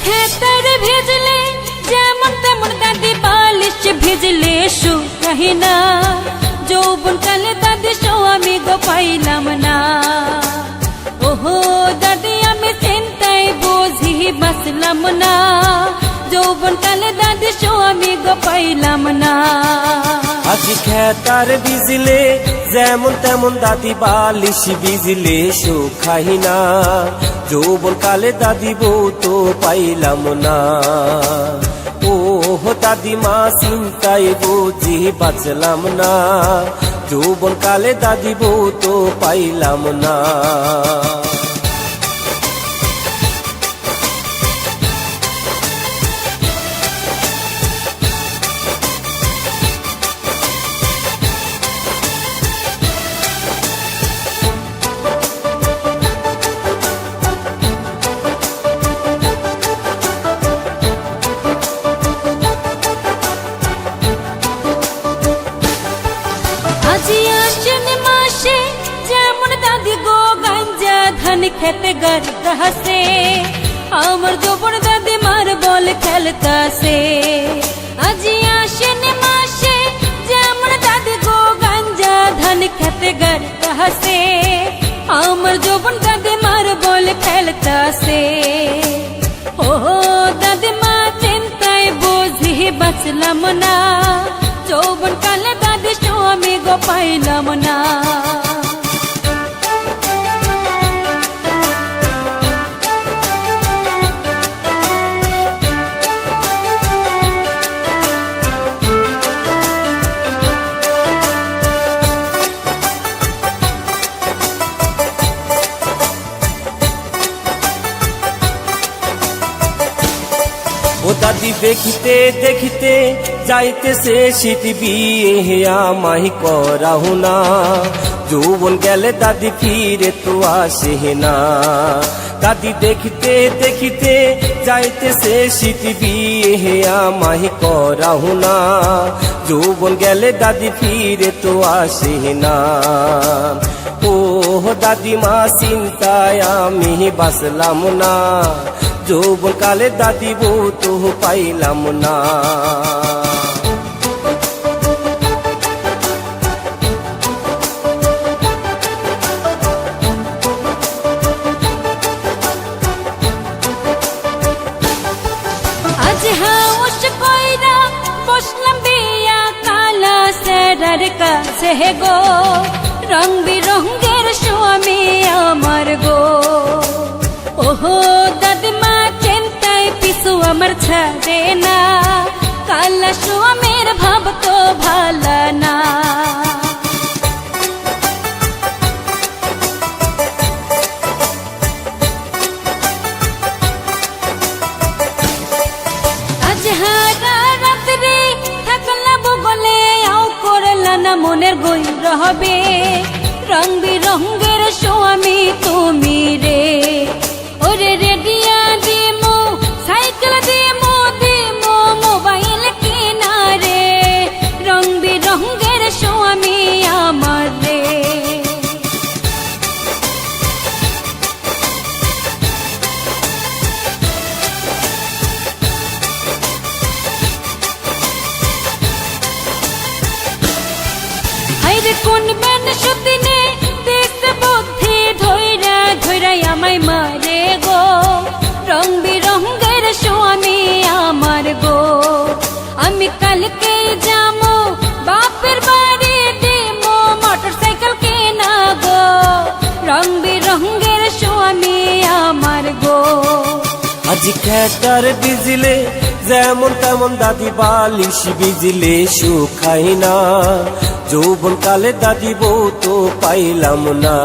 खेतर भेजले जेमन तेमन दादी बालिश भेजले शुकाही ना যৌবন কালে দাদি স্বামী গো পাইলাম না। ওহো দাদি আমি চিন্তায় বুঝি বাঁচলাম না, যৌবন কালে দাদি স্বামী গো পাইলাম না। আজ খেতার বিজলে যেমন তেমন দাদি বালিশ বিজলে শুকাই না, যৌবন কালে দাদি বউ তো পাইলাম না। ও দাদিমা চিন্তায় বুঝি বাঁচলাম না, যৌবন কালে দাদি বউ তো পাইলাম না। खेते गरता से আমার যৌবন দাদি মার বল খেলতাছে। আজি আশ্বিন মাসে যেমন দাদি গো গাঞ্জা ধান খেতে গরতাছে, আমার যৌবন দাদি মার বল খেলতাছে। ও দাদি মা চিন্তায় বুঝি বাঁচলাম না, যৌবন কালে দাদি স্বামী গো পাইলাম না। ও দাদি দেখিতে দেখিতে যাইতেছে শীত বিয়ে আমায় করাহু না, যৌবন গেলে দাদি ফিরে তো আসে না। দাদি দেখিতে দেখিতে যাইতেছে শীত বিয়ে আমায় করাহু না, যৌবন গেলে দাদি ফিরে তো আসে না। ও দাদিমা চিন্তায় আমি বাঁচলাম না, যৌবন কালে দাদি বউ তো পাইলাম না। আজ হাউস কইরা বসলাম বিয়া কালা সেরার কাছে গো, রং বিরঙ্গের স্বামী আমার গো। ওহো দাদিমা চিন্তায় পিছু আমার ছাড়ে না, কালা স্বামীর ভাব তো ভালো না। আজ হারা রাত্রি থাকলা বগলে আও করলা না মনের গই রহবে, রং বিরঙ্গের স্বামী তুমি রে। ওরে রেডিয়া দিমো সাইকেল দিমো দিমো মোবাইল কিনারে, রং বিরঙ্গের স্বামী আমার রে। হাইরে কোন বেন সুদিনে দেখতে বুদ্ধি ধইরা ধইরা আমায় মারে গো, রং বিরঙ্গের স্বামী আমার গো। আমি কালকে যামো বাপের বাড়ি দিমো মোটর সাইকেল কেনা গো, রং বিরঙ্গের স্বামী আমার গো। আজ খেতার বিজলে যেমন তেমন দাদি বালিশ বিজলে শুকাই না, যৌবন কালে দাদি বউ তো পাইলাম না।